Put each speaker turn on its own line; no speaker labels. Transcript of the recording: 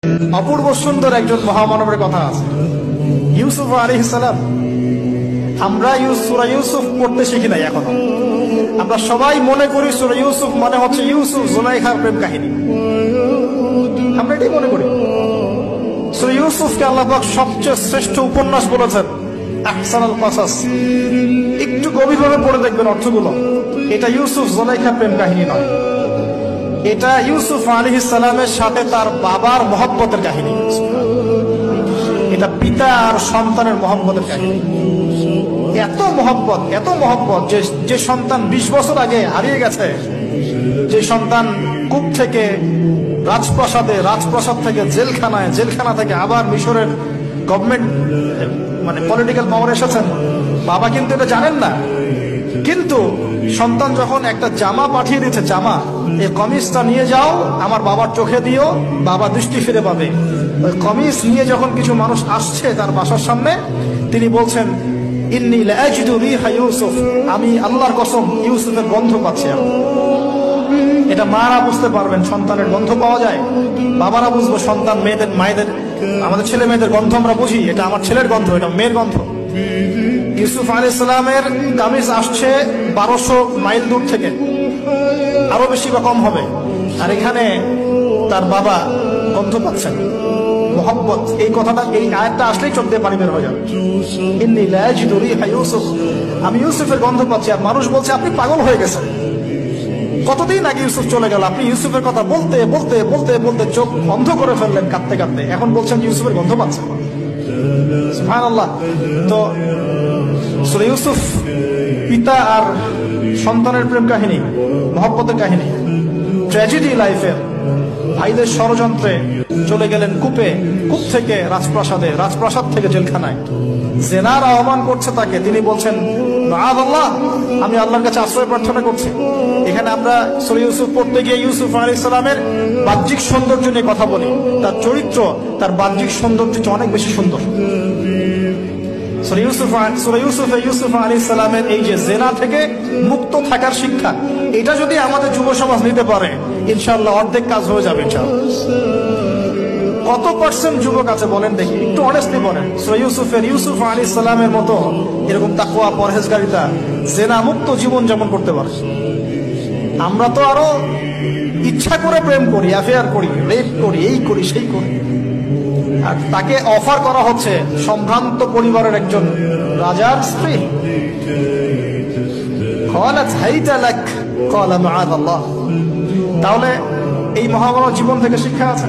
অপূর্ব সুন্দর একজন মহামানবের কথা আছে, ইউসুফ আলাইহিস সালাম। আমরা সূরা ইউসুফ পড়তে শিখি নাই এখনো। আমরা সবাই মনে করি সূরা ইউসুফ মানে হচ্ছে ইউসুফ জুলাইখার প্রেম কাহিনী, আমরা এটাই মনে করি। সূরা ইউসুফকে আল্লাহ পাক সবচেয়ে শ্রেষ্ঠ উপন্যাস বলেছেন, আহসানুল কসাস। একটু গভীরভাবে পড়ে দেখবেন অর্থগুলো। এটা ইউসুফ জুলাইখার প্রেম কাহিনী নয়, এটা ইউসুফ আলাইহিস সালামের সাথে তার বাবার মহব্বতের কাহিনী। এটা পিতা আর সন্তানের মহব্বতের কাহিনী। এত মহব্বত যে সন্তান 20 বছর আগে হারিয়ে গেছে, যে সন্তান কূপ থেকে রাজপ্রাসাদে, রাজপ্রাসাদ থেকে জেলখানায়, জেলখানা থেকে আবার মিশরের গভর্নমেন্ট মানে পলিটিক্যাল পাওয়ার এসেছেন। বাবা কিন্তু এটা জানেন না, কিন্তু সন্তান যখন একটা জামা পাঠিয়ে দিচ্ছে, জামা, এই কমিজটা নিয়ে যাও আমার বাবার চোখে দিও, বাবা দৃষ্টি ফিরে পাবে। ওই কমিজ নিয়ে যখন কিছু মানুষ আসছে তার বাসার সামনে, তিনি বলছেন ইন্নী লাআজিদু রিহা ইউসুফ, আমি আল্লাহর কসম ইউসুফের গন্ধ পাচ্ছি। এটা মারা বুঝতে পারবেন, সন্তানের গন্ধ পাওয়া যায়। বাবারা বুঝবো, সন্তান মায়েদের আমাদের ছেলে মেয়েদের গন্ধ আমরা বুঝি, এটা আমার ছেলের গন্ধ, এটা মেয়ের গন্ধ। ইউসুফ আলাইহিস সালামের কামিজ আসছে 1200 মাইল দূর থেকে, আরো বেশি বা কম হবে, আর এখানে তার বাবা গন্ধ পাচ্ছেন। মোহাম্মত, এই কথাটা, এই আয়াতটা আসলেই চোখ দিয়ে পানি বের হয়ে যাবে। ইন্নী লাআজিদু রিহা ইউসুফ, আমি ইউসুফের গন্ধ পাচ্ছি। আর মানুষ বলছে আপনি পাগল হয়ে গেছেন, কতদিন আগে ইউসুফ চলে গেল, আপনি ইউসুফের কথা বলতে বলতে বলতে বলতে চোখ বন্ধ করে ফেললেন কাঁদতে কাঁদতে, এখন বলছেন ইউসুফের গন্ধ পাচ্ছেন। সুবহানাল্লাহ। তো সূরা ইউসুফ পিতা আর সন্তানের প্রেম কাহিনী, মহব্বতের কাহিনী, ট্র্যাজেডি লাইফের। ভাইদের ষড়যন্ত্রে চলে গেলেন কূপে, কূপ থেকে রাজপ্রাসাদে, রাজপ্রাসাদ থেকে জেলখানায়। জেনার আহ্বান করছে তাকে, তিনি বলছেন মাআযাল্লাহ, আমি আল্লাহর কাছে আশ্রয় প্রার্থনা করছি। এখানে আমরা সূরা ইউসুফ পড়তে গিয়ে ইউসুফ আলাইহিস সালামের বাহ্যিক সৌন্দর্য নিয়ে কথা বলি, তার চরিত্র, তার বাহ্যিক সৌন্দর্য অনেক বেশি সুন্দর। সূরা ইউসুফ আলাইহিস সালামের এই যে জেনা থেকে মুক্ত থাকার শিক্ষা, এটা যদি আমাদের যুব সমাজ নিতে পারে, ইনশাআল্লাহ অর্ধেক কাজ হয়ে যাবে ইনশাআল্লাহ। কত পার্সেন্ট যুবক আছে বলেন দেখি, একটু অনেস্টলি বলেন, সূরা ইউসুফ আলাইহিস সালামের মতো এরকম তাকওয়া, পরহেজগারিতা, জেনা মুক্ত জীবন যাপন করতে পারে? আমরা তো আরো ইচ্ছা করে প্রেম করি, অ্যাফেয়ার করি, রেপ করি, এই করি সেই করি। আর তাকে অফার করা হচ্ছে সম্ভ্রান্ত পরিবারের একজন রাজার স্ত্রী। তাহলে এই মহামানব জীবন থেকে শিক্ষা আছে।